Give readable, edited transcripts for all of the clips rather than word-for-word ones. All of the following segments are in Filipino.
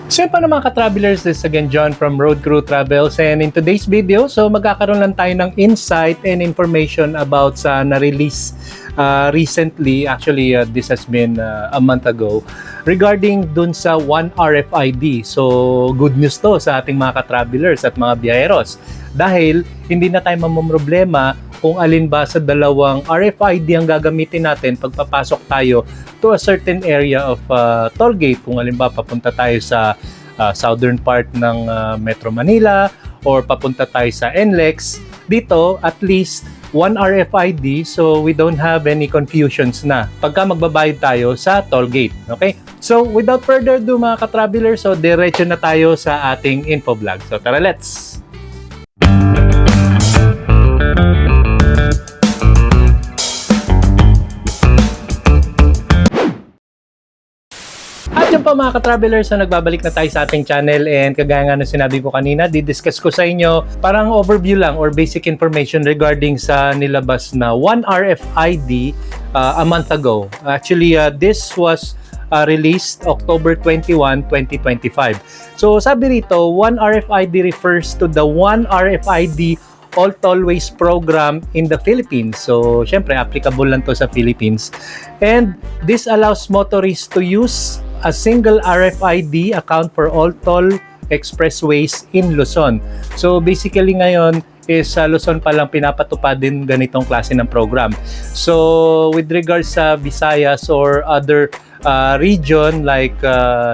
So yun pa mga ka-travelers, this is again John from Road Crew Travels, and in today's video, so magkakaroon lang tayo ng insight and information about sa na-release recently, actually this has been a month ago, regarding dun sa One RFID. So good news to sa ating mga ka-travelers at mga biyaheros, dahil hindi na tayo mamumroblema kung alin ba sa dalawang RFID ang gagamitin natin pagpapasok tayo to a certain area of toll gate. Kung alin ba papunta tayo sa southern part ng Metro Manila or papunta tayo sa NLEX, dito at least one RFID, so we don't have any confusions na pagka magbabayad tayo sa toll gate. Okay? So without further ado mga ka-travelers, so diretso na tayo sa ating info vlog. So tara, let's! At yun pa mga ka-travelers, na nagbabalik na tayo sa ating channel, and kagaya nga na sinabi ko kanina, didiscuss ko sa inyo parang overview lang or basic information regarding sa nilabas na One RFID a month ago. Actually, this was released October 21, 2025. So sabi rito, One RFID refers to the One RFID All Tollways program in the Philippines. So syempre applicable lang to sa Philippines, and this allows motorists to use a single RFID account for all toll expressways in Luzon. So basically ngayon is Luzon pa lang pinapatupad din ganitong klase ng program. So with regards sa Visayas or other region like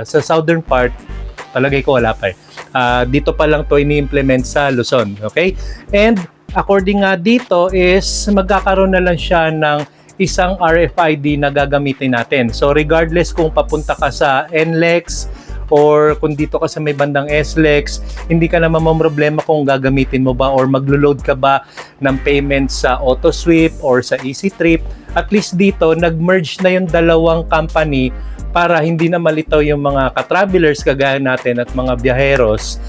sa southern part, palagay ko wala pa eh. Dito pa lang to ini-implement sa Luzon. Okay? And according nga dito is magkakaroon na lang siya ng isang RFID na gagamitin natin. So regardless kung papunta ka sa NLEX or kung dito ka sa may bandang SLEX, hindi ka naman problema kung gagamitin mo ba or maglo-load ka ba ng payment sa AutoSweep or sa EasyTrip. At least dito nag-merge na yung dalawang company para hindi na malitaw yung mga ka-travelers kagaya natin at mga biyaheros.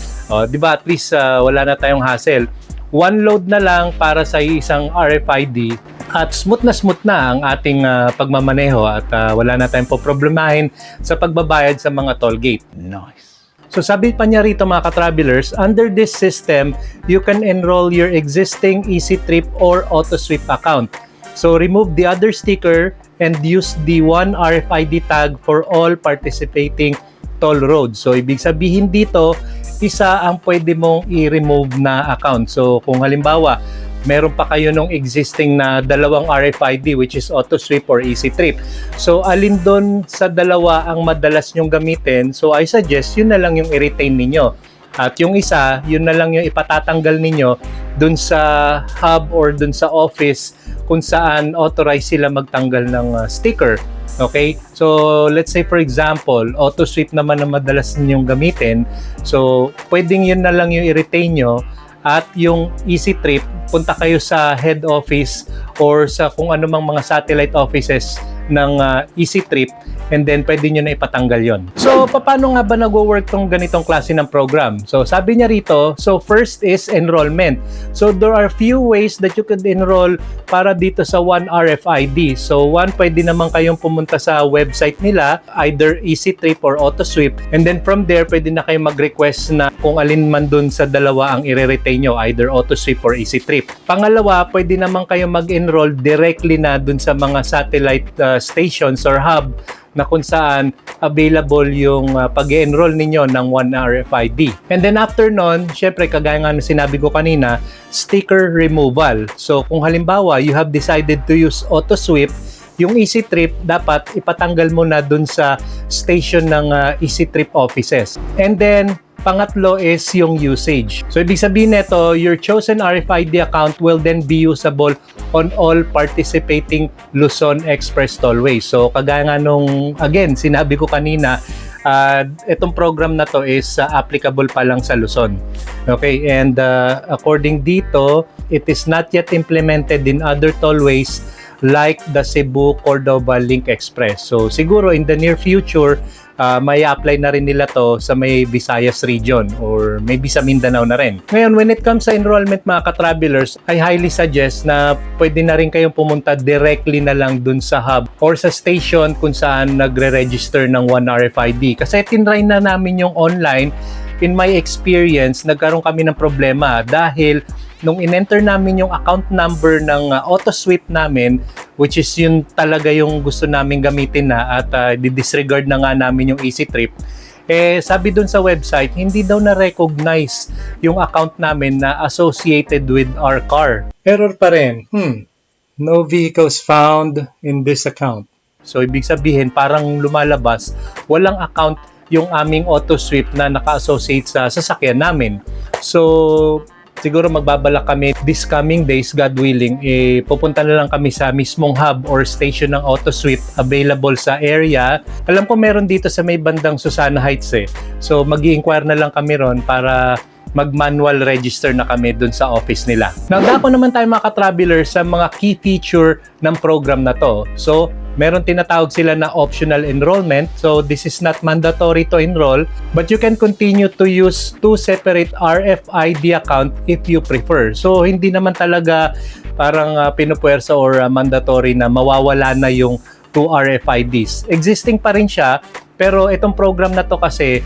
Di ba, at least wala na tayong hassle. One load na lang para sa isang RFID at smooth na ang ating pagmamaneho at wala na tayong poproblemahin sa pagbabayad sa mga toll gate. Nice. So sabi pa niya rito mga ka-travelers, under this system, you can enroll your existing EasyTrip or AutoSweep account. So remove the other sticker and use the One RFID tag for all participating toll roads. So ibig sabihin dito, isa ang pwede mong i-remove na account. So kung halimbawa, meron pa kayo nung existing na dalawang RFID which is AutoSweep or EasyTrip. So alin doon sa dalawa ang madalas nyong gamitin, so I suggest yun na lang yung i-retain ninyo. At yung isa, yun na lang yung ipatatanggal ninyo dun sa hub or dun sa office kung saan authorized sila magtanggal ng sticker. Okay? So, let's say for example, AutoSweep naman ang madalas ninyong gamitin. So, pwedeng yun na lang yung i-retain nyo. At yung EasyTrip, punta kayo sa head office or sa kung anumang mga satellite offices ng EasyTrip, and then pwede nyo na ipatanggal yon. So, paano nga ba nag-work tong ganitong klase ng program? So, sabi niya rito, so first is enrollment. So, there are few ways that you could enroll para dito sa One RFID. So, one, pwede naman kayong pumunta sa website nila, either EasyTrip or AutoSweep, and then from there, pwede na kayong mag-request na kung alin man dun sa dalawa ang i-retain nyo, either AutoSweep or EasyTrip. Pangalawa, pwede naman kayong mag-enroll directly na dun sa mga satellite stations or hub na kung saan available yung pag-enroll ninyo ng One RFID. And then after nun, syempre kagaya nga na sinabi ko kanina, sticker removal. So kung halimbawa you have decided to use AutoSweep, yung EasyTrip dapat ipatanggal mo na dun sa station ng EasyTrip offices. And then pangatlo is yung usage. So ibig sabihin nito, your chosen RFID account will then be usable on all participating Luzon Express Tollways. So kagaya nga nung, again, sinabi ko kanina, itong program na to is applicable pa lang sa Luzon. Okay, and according dito, it is not yet implemented in other tollways like the Cebu-Cordova Link Express. So siguro in the near future, may apply na rin nila to sa may Visayas region or maybe sa Mindanao na rin. Ngayon, when it comes sa enrollment mga ka-travelers, I highly suggest na pwede na rin kayong pumunta directly na lang dun sa hub or sa station kung saan nagre-register ng One RFID. Kasi tinry na namin yung online. In my experience, nagkaroon kami ng problema dahil nung in-enter namin yung account number ng auto-sweep namin, which is yun talaga yung gusto namin gamitin na at di-disregard na nga namin yung EasyTrip, sabi dun sa website, hindi daw na-recognize yung account namin na associated with our car. Error pa rin. No vehicles found in this account. So, ibig sabihin, parang lumalabas, walang account yung aming auto-sweep na naka-associate sa sasakyan namin. So, siguro magbabalak kami this coming days, God willing, pupunta na lang kami sa mismong hub or station ng auto-sweep available sa area. Alam ko meron dito sa may bandang Susana Heights So, mag-i-inquire na lang kami ron para mag-manual register na kami dun sa office nila. Now, dako naman tayo mga ka-traveler sa mga key feature ng program na to. So, meron tinatawag sila na optional enrollment. So, this is not mandatory to enroll, but you can continue to use 2 separate RFID account if you prefer. So, hindi naman talaga parang pinupuwersa or mandatory na mawawala na yung 2 RFIDs. Existing pa rin siya, pero itong program na to kasi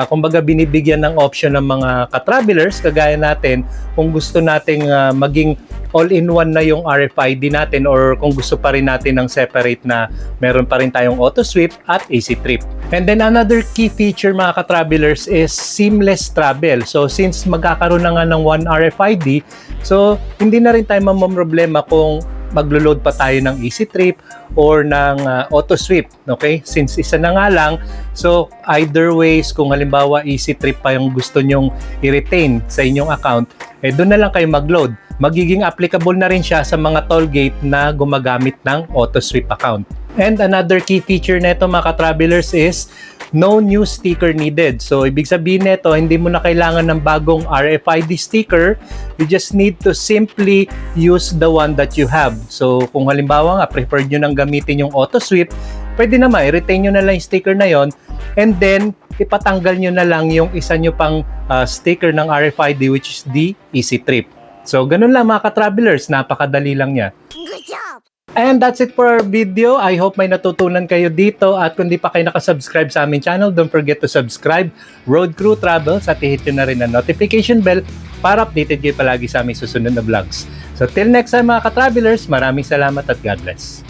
kumbaga binibigyan ng option ng mga ka-travelers kagaya natin kung gusto nating maging all-in-one na yung RFID natin or kung gusto pa rin natin ng separate na meron pa rin tayong auto-sweep at EasyTrip. And then another key feature mga ka-travelers is seamless travel. So since magkakaroon na nga ng one RFID, so hindi na rin tayo mamomroblema kung maglo-load pa tayo ng EasyTrip or ng auto-sweep, okay? Since isa na nga lang, so either ways, kung halimbawa EasyTrip pa yung gusto nyong i-retain sa inyong account, doon na lang kayo mag-load. Magiging applicable na rin siya sa mga toll gate na gumagamit ng auto-sweep account. And another key feature nito mga ka-travelers is no new sticker needed. So, ibig sabihin nito, hindi mo na kailangan ng bagong RFID sticker. You just need to simply use the one that you have. So, kung halimbawa nga, preferred nyo nang gamitin yung auto-sweep, pwede naman, i-retain nyo na lang yung sticker na yon and then, ipatanggal nyo na lang yung isa nyo pang sticker ng RFID, which is the EasyTrip. So, ganun lang mga ka-travelers, napakadali lang niya. Good job! And that's it for our video. I hope may natutunan kayo dito at kung di pa kayo nakasubscribe sa aming channel, don't forget to subscribe Road Crew Travels at i-hit nyo na rin ang notification bell para updated kayo palagi sa aming susunod na vlogs. So till next time mga ka-travelers, maraming salamat at God bless.